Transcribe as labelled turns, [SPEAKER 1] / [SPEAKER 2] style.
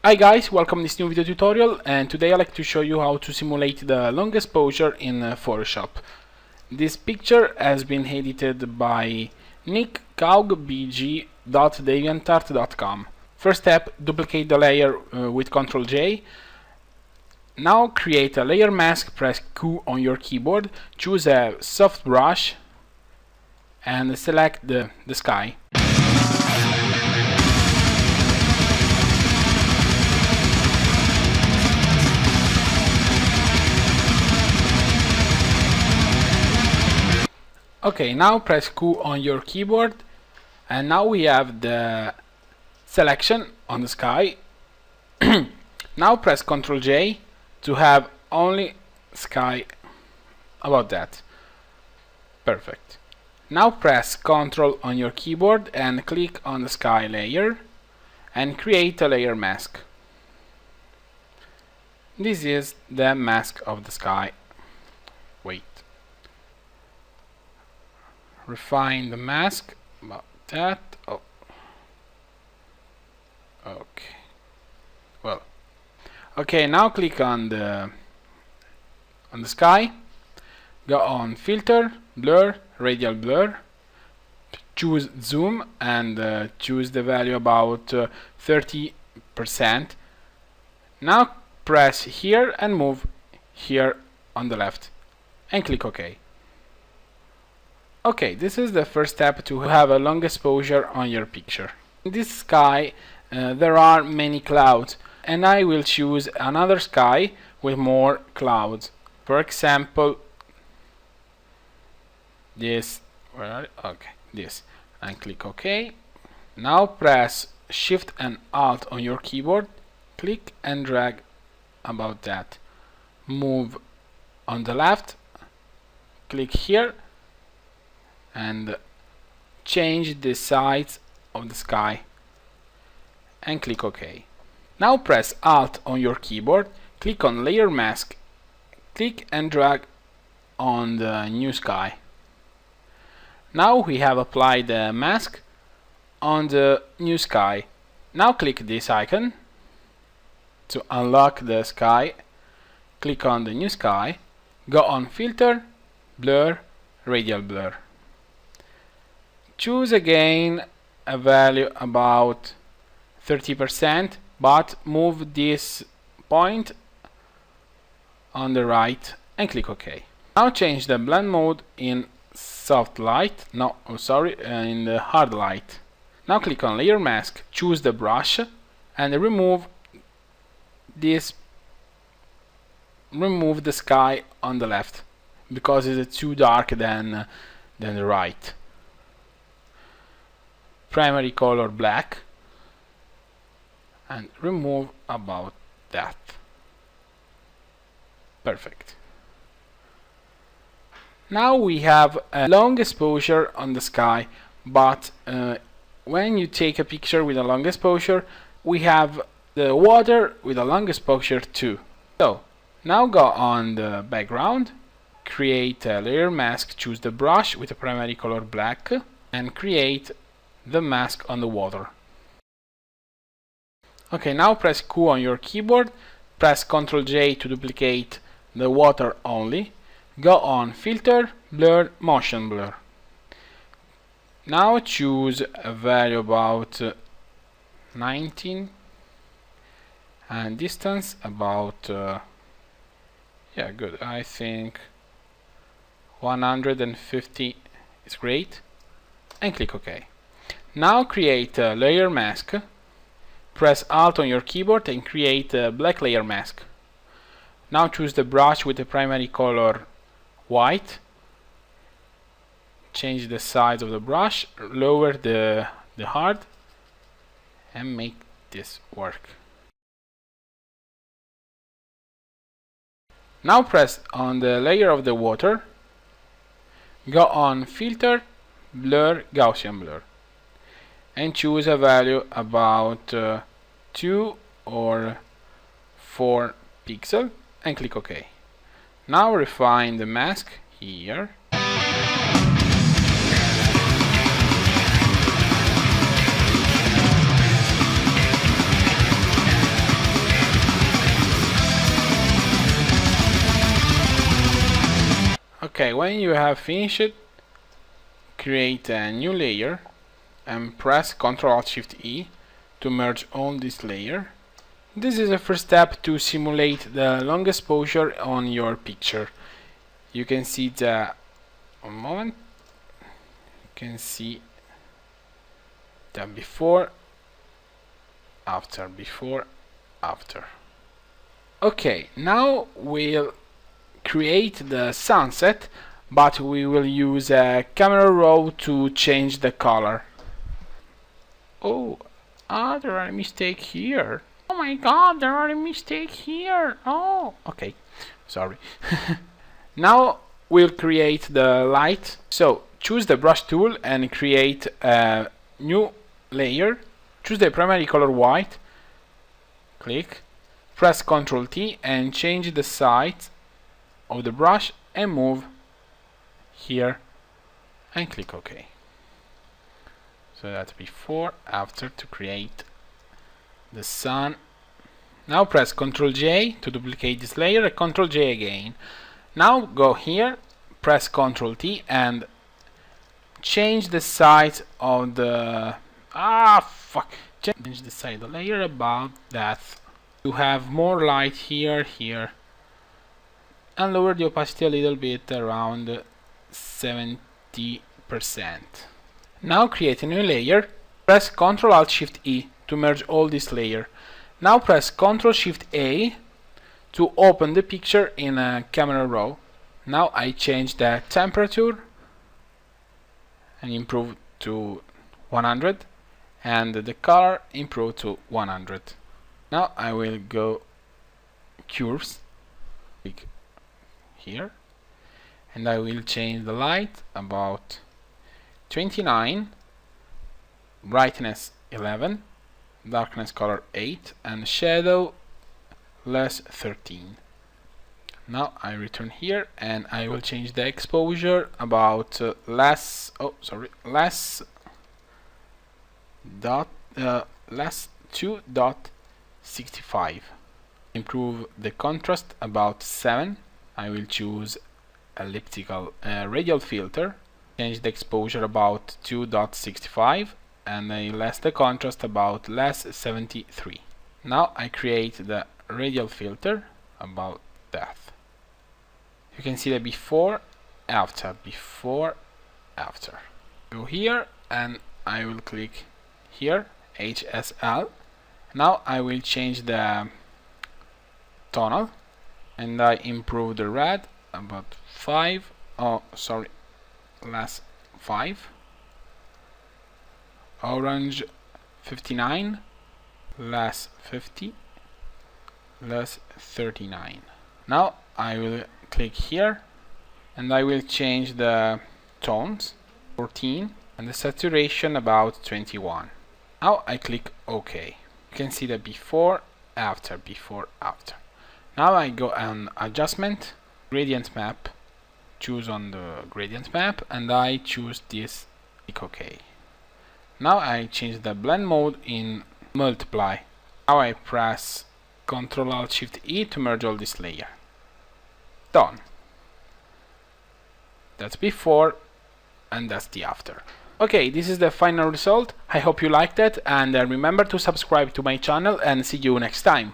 [SPEAKER 1] Hi guys, welcome to this new video tutorial, and today I'd like to show you how to simulate the long exposure in Photoshop. This picture has been edited by nickcaugbg.deviantart.com. First step, duplicate the layer with Ctrl J. Now create a layer mask, press Q on your keyboard, choose a soft brush and select the sky. Okay, now press Q on your keyboard, and now we have the selection on the sky. Now press Ctrl J to have only sky. About that. Perfect. Now press Ctrl on your keyboard and click on the sky layer and create a layer mask. This is the mask of the sky. Wait. Refine the mask, about that. Oh, okay. Well, okay. Now click on the sky. Go on Filter, Blur, Radial Blur. Choose Zoom and choose the value about 30%. Now press here and move here on the left, and click OK. Okay, this is the first step to have a long exposure on your picture. In this sky there are many clouds, and I will choose another sky with more clouds. For example, this. Okay, this, and click OK. Now press Shift and Alt on your keyboard, click and drag about that. Move on the left, click here and change the size of the sky and click OK. Now press Alt on your keyboard, click on Layer Mask, click and drag on the new sky. Now we have applied the mask on the new sky. Now click this icon to unlock the sky. Click on the new sky, go on Filter, Blur, Radial Blur. Choose again a value about 30%, but move this point on the right and click OK. Now change the blend mode in soft light, in the hard light. Now click on Layer Mask, choose the brush and remove the sky on the left because it's too dark than the right. Primary color black and remove about that. Perfect. Now we have a long exposure on the sky, but when you take a picture with a long exposure, we have the water with a long exposure too. So now go on the background, create a layer mask, choose the brush with a primary color black and create the mask on the water. Okay, now press Q on your keyboard, press Ctrl J to duplicate the water only, go on Filter, Blur, Motion Blur. Now choose a value about 19 and distance about yeah, good, I think 150 is great, and click OK. Now create a layer mask, press Alt on your keyboard and create a black layer mask. Now choose the brush with the primary color white, change the size of the brush, lower the hard and make this work. Now press on the layer of the water, go on Filter, Blur, Gaussian Blur and choose a value about 2 or 4 pixels and click OK. Now refine the mask here. Okay, when you have finished it, create a new layer and press Ctrl-Alt-Shift-E to merge all this layer. This is the first step to simulate the long exposure on your picture. You can see the one moment. You can see the before, after, before, after. Okay, now we'll create the sunset, but we will use a camera raw to change the color. Oh, there are a mistake here. Oh my god, there are a mistake here. Oh, okay, sorry. Now we'll create the light. So choose the brush tool and create a new layer. Choose the primary color white. Click. Press Ctrl T and change the size of the brush and move here and click OK. So that's before, after to create the sun. Now press Ctrl J to duplicate this layer and Ctrl J again. Now go here, press Ctrl T and change the size of the change the size of the layer about that. To have more light here, and lower the opacity a little bit, around 70%. Now create a new layer, press Ctrl-Alt-Shift-E to merge all this layer. Now press Ctrl-Shift-A to open the picture in a camera raw. Now I change the temperature and improve to 100 and the color improve to 100. Now I will go curves, click here, and I will change the light about 29, brightness 11, darkness color 8, and shadow less 13. Now I return here and I will change the exposure about less 2.65. Improve the contrast about 7. I will choose elliptical radial filter. Change the exposure about 2.65 and I less the contrast about less 73. Now I create the radial filter about that. You can see the before, after, before, after. Go here and I will click here, HSL. Now I will change the tonal and I improve the red about 5, less 5, orange 59, less 50, less 39. Now I will click here and I will change the tones 14 and the saturation about 21. Now I click OK. You can see the before, after, before, after. Now I go on adjustment, gradient map, choose on the gradient map and I choose this, click OK. Now I change the blend mode in multiply. Now I press Ctrl-Alt-Shift-E to merge all this layer. Done. That's before and that's the after. Okay, this is the final result. I hope you liked it and remember to subscribe to my channel and see you next time.